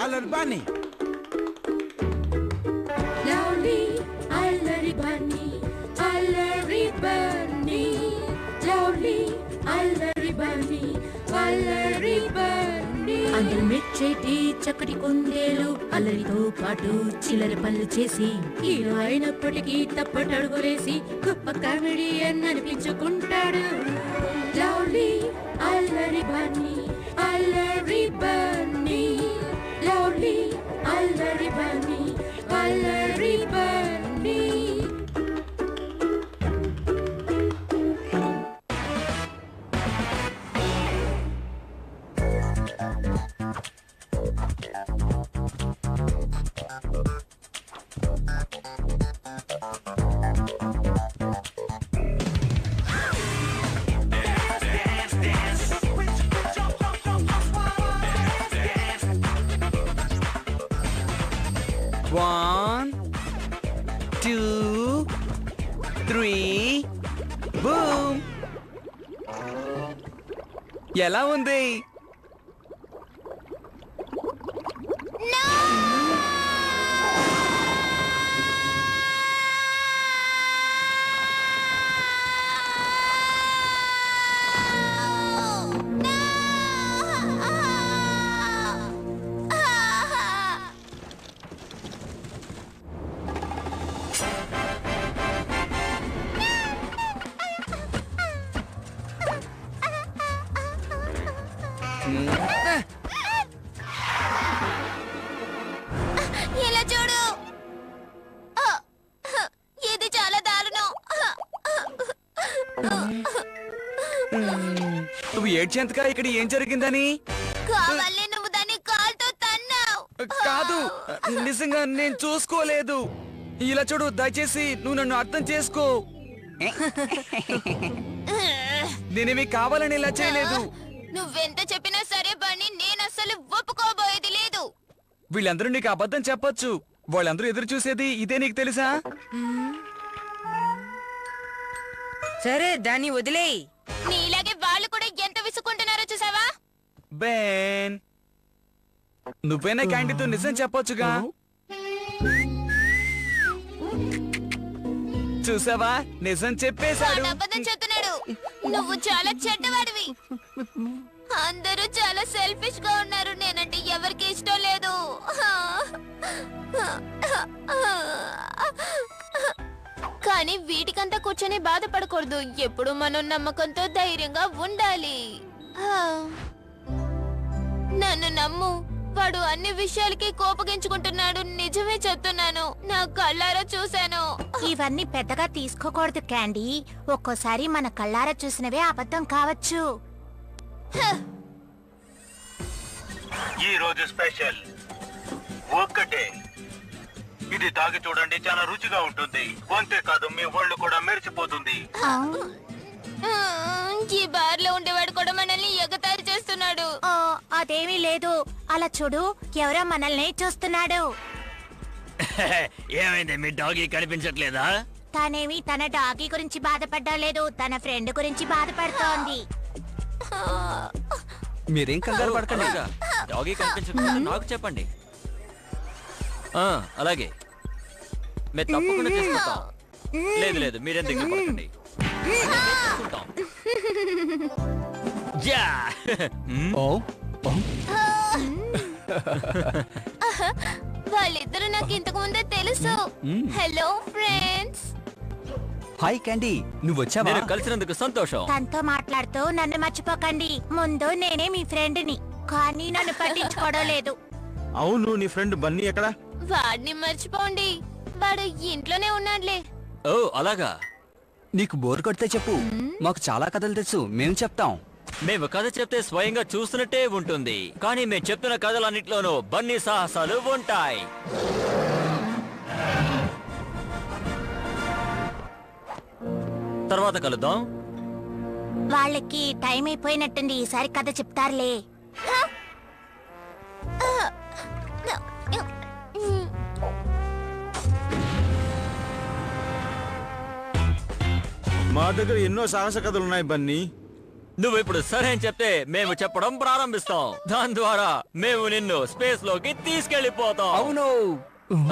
అల్లరి బాని Lovely, అల్లరి బన్నీ, అల్లరి బన్నీ. Lovely, అల్లరి బన్నీ, అల్లరి బన్నీ. అందరు మెచ్చేటి చక్కటి కుందేలు అల్లరితో పాటు చిల్లర పనులు చేసి హీరో అయినప్పటికీ తప్పటడుగులేసి గొప్ప కామెడియన్ అనిపించుకుంటాడు. Lovely, అల్లరి బన్నీ, అల్లరి బన్నీ. Lovely, అల్లరి బన్నీ, అల్లరి Bunny. One, two, three, boom. ఎలా ఉంది? ఇలా చూడు, ఇది చాలా దారుణం. నువ్వు ఏడ్చేంతగా ఇక్కడ ఏం జరిగిందని? కావాలే నువ్వు దాన్ని కాల్తో తన్నావు. కాదు, నిజంగా నేను చూసుకోలేదు. ఇలా చూడు, దయచేసి నువ్వు నన్ను అర్థం చేసుకో. నేనేమి కావాలని ఇలా చేయలేదు. నువ్వెంత చెప్పినా సరే బన్నీ, నేను అసలు ఒప్పుకోబోయేది లేదు. వీళ్ళందరూ నీకు అబద్ధం చెప్పొచ్చు. వాళ్ళందరూ ఎదురు చూసేది ఇదే, నీకు తెలుసా? సరే దాన్ని వదిలేయ్. నీలాగే వాళ్ళు కూడా ఎంత విసుకుంటున్నారో చూసావా? బెన్, నువ్వేనా క్యాండీతో నిజం చెప్పొచ్చుగా. చూసావా, నిజం చెప్పేశాడు. వాడు అబద్ధం చెప్తున్నాడు. నువ్వు చాలా చెడ్డవాడివి. అందరూ చాలా సెల్ఫిష్ గా ఉన్నారు. నేనంటే ఎవరికి ఇష్టం లేదు. కానీ వీటికంతా కూర్చొని బాధపడకూడదు. ఎప్పుడు మనం నమ్మకంతో ధైర్యంగా ఉండాలి. నన్ను నమ్ము, వాడు అన్ని విషయాలకి కోపగించుకుంటున్నాడు. నిజమే చెప్తున్నాను, నా కళ్ళారా చూశాను. ఇవన్నీ పెద్దగా తీసుకోకూడదు క్యాండీ. ఒక్కోసారి మన కళ్ళారా చూసినవే అబద్ధం కావచ్చు. ఈ రోజు స్పెషల్ ఒక్కటే. ఇది తాగి చూడండి, చాలా రుచిగా ఉంటుంది. అంతేకాదు, మీ ఒళ్ళు కూడా మెరిచిపోతుంది. ఈ బార్ లో ఉండేవాడు కూడా మనల్ని ఎగతాళి చేస్తున్నాడు. అదేమీ లేదు. అలా చూడు, ఎవరో మనల్ని చూస్తున్నాడు. ఏమైంది, మీ డాగీ కనిపించట్లేదా? తనేమి తన డాగీ గురించి బాధపడ్డా లేదు, తన ఫ్రెండ్ గురించి బాధపడుతోంది. మీరేం కంగారు పడకండి. డాగీ కనిపించకుండా నాకు చెప్పండి. అలాగే మేము తప్పకుండా చేసుకుంటాం. లేదు లేదు, మీరేం దిగులు పడకండి. వాళ్ళిద్దరు నాకు ఇంతకు ముందే తెలుసు. Hello friends. హాయ్ క్యాండీ, నువ్వు వచ్చావా? నేను కలిసినందుకు సంతోషం. తనతో మాట్లాడుతూ నన్ను మర్చిపోకండి. ముందు నేనే మీ ఫ్రెండ్ని, కానీ నన్ను పట్టించుకోవడం లేదు. అవును, నీ ఫ్రెండ్ బన్నీ ఎక్కడ? వాడిని మర్చిపోండి, వాడు ఇంట్లోనే ఉన్నాడులే. ఓ అలాగా. నీకు బోర్ కొడితే చెప్పు, మాకు చాలా కథలు తెలుసు, మేము చెప్తాం. మేము కథ చెప్తే స్వయంగా చూస్తున్నట్టే ఉంటుంది. కానీ మేము చెప్తున్న కథలన్నిట్లోనూ బన్నీ సాహసాలు ఉంటాయి. తర్వాత కలుద్దాం. వాళ్ళకి టైం అయిపోయినట్టుంది, ఈసారి కథ చెప్తారులే. మా దగ్గర ఎన్నో సాహస కథలు ఉన్నాయి బన్నీ. నువ్వు ఇప్పుడు సరే అని చెప్తే మేము చెప్పడం ప్రారంభిస్తాం. దాని ద్వారా మేము నిన్ను స్పేస్ లోకి తీసుకెళ్లిపోతాం. అవును.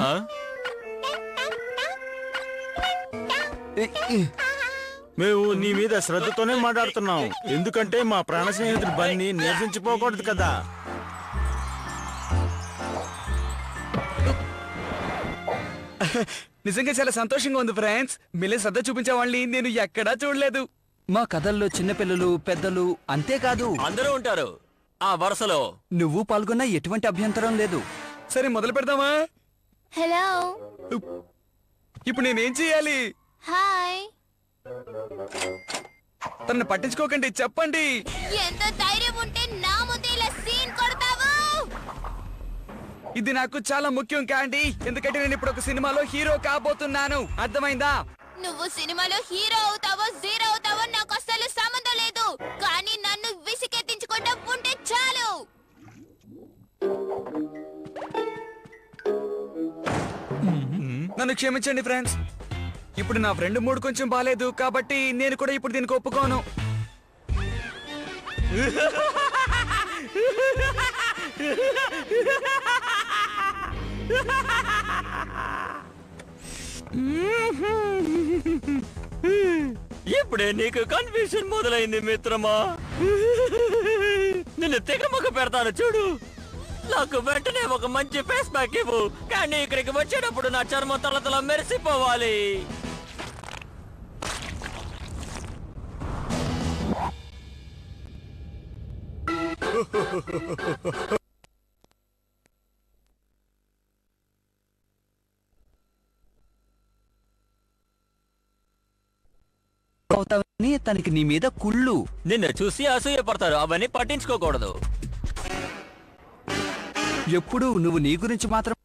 ఆ? మేము నీ మీద శ్రద్ధతోనే మాట్లాడుతున్నాం, ఎందుకంటే మా ప్రాణ స్నేహితుడు బన్నీ నిరసించిపోకూడదు కదా. నిజంగా చాలా సంతోషంగా ఉంది ఫ్రెండ్స్. మీలే శ్రద్ధ చూపించే వాళ్ళని నేను ఎక్కడా చూడలేదు. మా కథల్లో చిన్నపిల్లలు పెద్దలు అంతేకాదు అందరూ ఉంటారు ఆ వరుసలో. నువ్వు పాల్గొన్న ఎటువంటి అభ్యంతరం లేదు. సరే మొదలు పెడదామా? హలో ఇప్పుడు నేనేం చేయాలి? హాయ్. తనని పట్టించుకోకండి, చెప్పండి. ఎంత ధైర్యం ఉంటే నా ముందు ఇలా సీన్ కొడతావు? ఇది నాకు చాలా ముఖ్యం క్యాండీ, ఎందుకంటే నేను ఇప్పుడు ఒక సినిమాలో హీరో కాబోతున్నాను. అర్థమైందా? నువ్వు సినిమాలో హీరో అవుతావో జీరో అవుతావో నాకు అస్సలు సంబంధం లేదు, కానీ నన్ను విసికెత్తించుకుంటూ ఉంటే చాలు. నన్ను క్షమించండి ఫ్రెండ్స్. ఇప్పుడు నా ఫ్రెండ్ మూడ్ కొంచెం బాలేదు, కాబట్టి నేను కూడా ఇప్పుడు దీనికి ఒప్పుకోను. ఇప్పుడే నీకు కన్ఫ్యూషన్ మొదలైంది మిత్రమా. నిన్ను తెగమొక పెడతాను చూడు. నాకు వెంటనే ఒక మంచి ఫేస్ ప్యాక్ ఇవ్వు, కానీ ఇక్కడికి వచ్చేటప్పుడు నా చర్మం తలతల మెరిసిపోవాలి. అవుతావని తనకి నీ మీద కుళ్ళు. నిన్ను చూసి అసూయ పడతారు, అవన్నీ పట్టించుకోకూడదు. ఎప్పుడు నువ్వు నీ గురించి మాత్రం